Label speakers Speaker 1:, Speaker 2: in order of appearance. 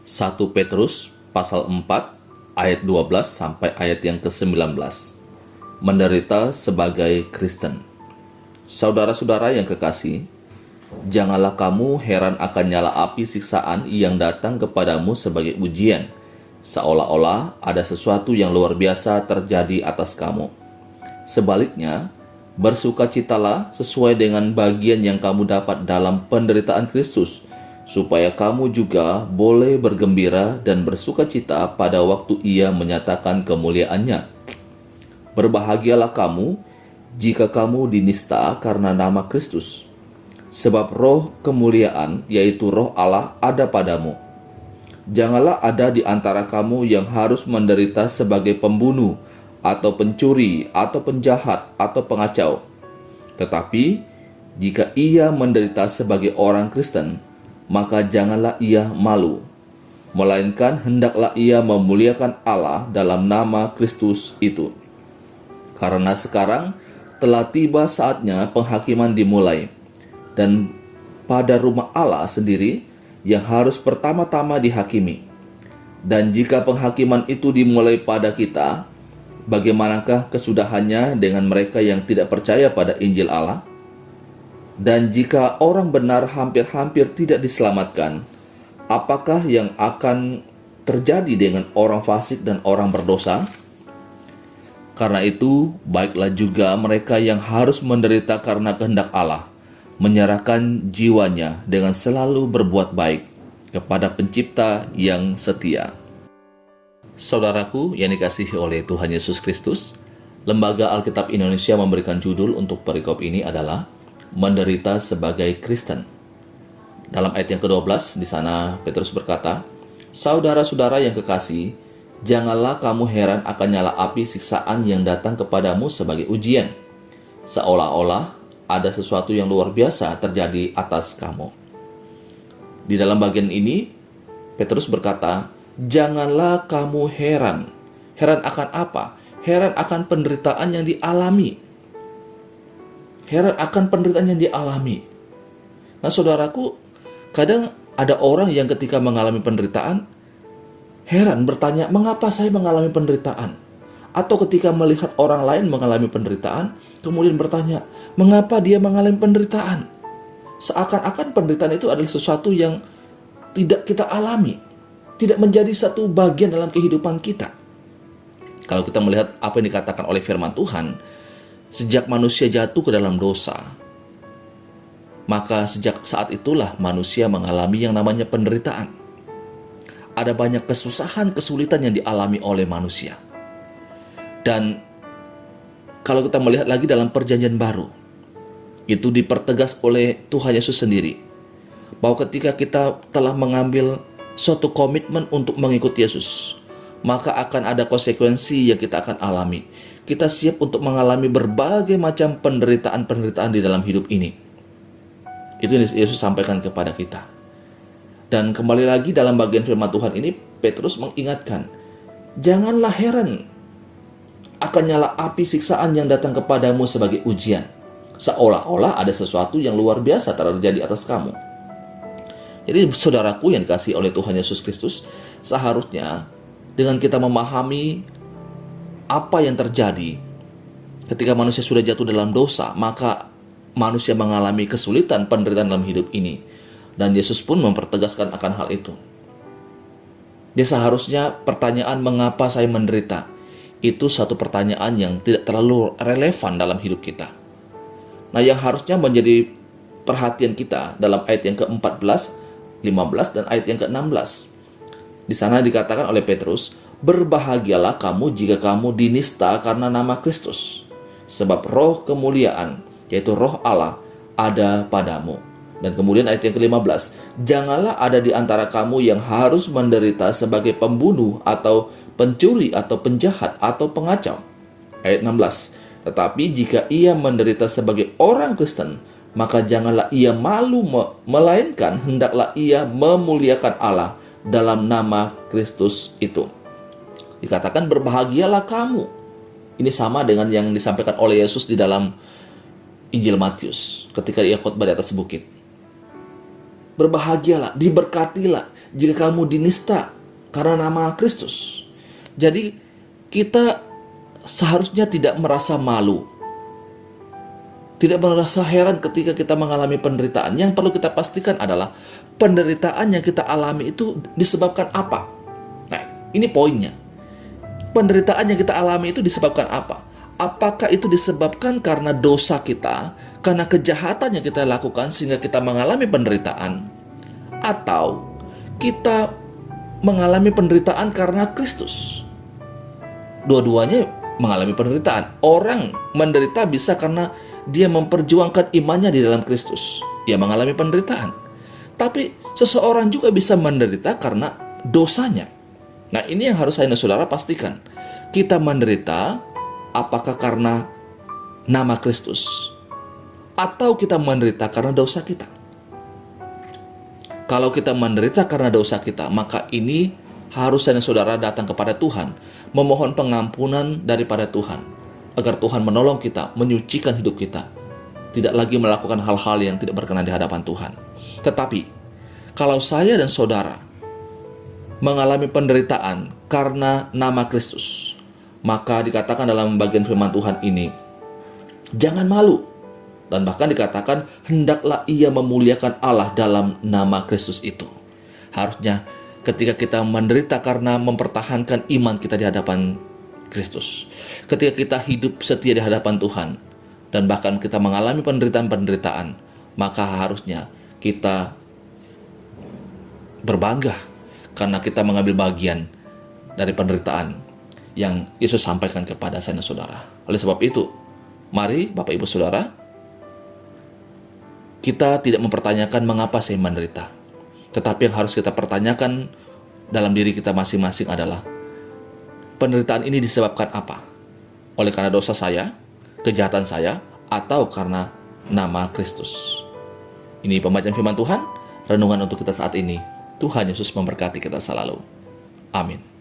Speaker 1: 1 Petrus pasal 4 ayat 12 sampai ayat yang ke-19. Menderita sebagai Kristen. Saudara-saudara yang kekasih, janganlah kamu heran akan nyala api siksaan yang datang kepadamu sebagai ujian, seolah-olah ada sesuatu yang luar biasa terjadi atas kamu. Sebaliknya, bersukacitalah sesuai dengan bagian yang kamu dapat dalam penderitaan Kristus, supaya kamu juga boleh bergembira dan bersukacita pada waktu Ia menyatakan kemuliaannya. Berbahagialah kamu jika kamu dinista karena nama Kristus, sebab roh kemuliaan, yaitu roh Allah, ada padamu. Janganlah ada di antara kamu yang harus menderita sebagai pembunuh, atau pencuri, atau penjahat, atau pengacau. Tetapi, jika ia menderita sebagai orang Kristen, maka janganlah ia malu, melainkan hendaklah ia memuliakan Allah dalam nama Kristus itu. Karena sekarang telah tiba saatnya penghakiman dimulai, dan pada rumah Allah sendiri yang harus pertama-tama dihakimi. Dan jika penghakiman itu dimulai pada kita, bagaimanakah kesudahannya dengan mereka yang tidak percaya pada Injil Allah? Dan jika orang benar hampir-hampir tidak diselamatkan, apakah yang akan terjadi dengan orang fasik dan orang berdosa? Karena itu, baiklah juga mereka yang harus menderita karena kehendak Allah, menyerahkan jiwanya dengan selalu berbuat baik kepada Pencipta yang setia. Saudaraku yang dikasihi oleh Tuhan Yesus Kristus, Lembaga Alkitab Indonesia memberikan judul untuk perikop ini adalah Menderita sebagai Kristen. Dalam ayat yang ke-12, di sana Petrus berkata, "Saudara-saudara yang kekasih, janganlah kamu heran akan nyala api siksaan yang datang kepadamu sebagai ujian, seolah-olah ada sesuatu yang luar biasa terjadi atas kamu." Di dalam bagian ini, Petrus berkata, janganlah kamu heran. Heran akan apa? Heran akan penderitaan yang dialami. Heran akan penderitaan yang dialami. Nah, saudaraku, kadang ada orang yang ketika mengalami penderitaan, heran bertanya, mengapa saya mengalami penderitaan? Atau ketika melihat orang lain mengalami penderitaan, kemudian bertanya, mengapa dia mengalami penderitaan? Seakan-akan penderitaan itu adalah sesuatu yang tidak kita alami, tidak menjadi satu bagian dalam kehidupan kita. Kalau kita melihat apa yang dikatakan oleh firman Tuhan, sejak manusia jatuh ke dalam dosa, maka sejak saat itulah manusia mengalami yang namanya penderitaan. Ada banyak kesusahan, kesulitan yang dialami oleh manusia. Dan kalau kita melihat lagi dalam perjanjian baru, itu dipertegas oleh Tuhan Yesus sendiri, bahwa ketika kita telah mengambil suatu komitmen untuk mengikuti Yesus, maka akan ada konsekuensi yang kita akan alami. Kita siap untuk mengalami berbagai macam penderitaan-penderitaan di dalam hidup ini. Itu yang Yesus sampaikan kepada kita. Dan kembali lagi dalam bagian firman Tuhan ini, Petrus mengingatkan, janganlah heran akan nyala api siksaan yang datang kepadamu sebagai ujian, seolah-olah ada sesuatu yang luar biasa terjadi atas kamu. Jadi saudaraku yang dikasihi oleh Tuhan Yesus Kristus, seharusnya dengan kita memahami apa yang terjadi ketika manusia sudah jatuh dalam dosa, maka manusia mengalami kesulitan, penderitaan dalam hidup ini. Dan Yesus pun mempertegaskan akan hal itu. Dia seharusnya pertanyaan mengapa saya menderita, itu satu pertanyaan yang tidak terlalu relevan dalam hidup kita. Nah, yang harusnya menjadi perhatian kita dalam ayat yang ke-14, 15, dan ayat yang ke-16. Di sana dikatakan oleh Petrus, berbahagialah kamu jika kamu dinista karena nama Kristus, sebab roh kemuliaan, yaitu roh Allah, ada padamu. Dan kemudian ayat yang ke-15, janganlah ada di antara kamu yang harus menderita sebagai pembunuh, atau pencuri, atau penjahat, atau pengacau. Ayat 16, tetapi jika ia menderita sebagai orang Kristen, maka janganlah ia malu, melainkan hendaklah ia memuliakan Allah dalam nama Kristus itu. Dikatakan berbahagialah kamu. Ini sama dengan yang disampaikan oleh Yesus di dalam Injil Matius ketika ia khotbah di atas bukit. Berbahagialah, diberkatilah, jika kamu dinista karena nama Kristus. Jadi kita seharusnya tidak merasa malu, tidak merasa heran ketika kita mengalami penderitaan. Yang perlu kita pastikan adalah penderitaan yang kita alami itu disebabkan apa? Nah, ini poinnya. Penderitaan yang kita alami itu disebabkan apa? Apakah itu disebabkan karena dosa kita, karena kejahatan yang kita lakukan sehingga kita mengalami penderitaan? Atau kita mengalami penderitaan karena Kristus? Dua-duanya mengalami penderitaan. Orang menderita bisa karena dia memperjuangkan imannya di dalam Kristus. Ia mengalami penderitaan. Tapi seseorang juga bisa menderita karena dosanya. Nah, ini yang harus saya dan saudara pastikan. Kita menderita apakah karena nama Kristus, atau kita menderita karena dosa kita? Kalau kita menderita karena dosa kita, maka ini harus saya dan saudara datang kepada Tuhan, memohon pengampunan daripada Tuhan, agar Tuhan menolong kita, menyucikan hidup kita, tidak lagi melakukan hal-hal yang tidak berkenan di hadapan Tuhan. Tetapi, kalau saya dan saudara mengalami penderitaan karena nama Kristus, maka dikatakan dalam bagian firman Tuhan ini, jangan malu. Dan bahkan dikatakan, hendaklah ia memuliakan Allah dalam nama Kristus itu. Harusnya ketika kita menderita karena mempertahankan iman kita di hadapan Kristus, ketika kita hidup setia di hadapan Tuhan, dan bahkan kita mengalami penderitaan-penderitaan, maka harusnya kita berbangga karena kita mengambil bagian dari penderitaan yang Yesus sampaikan kepada saya dan saudara. Oleh sebab itu, mari Bapak Ibu Saudara, kita tidak mempertanyakan mengapa saya menderita. Tetapi yang harus kita pertanyakan dalam diri kita masing-masing adalah, penderitaan ini disebabkan apa? Oleh karena dosa saya, kejahatan saya, atau karena nama Kristus? Ini pembacaan firman Tuhan, renungan untuk kita saat ini. Tuhan Yesus memberkati kita selalu. Amin.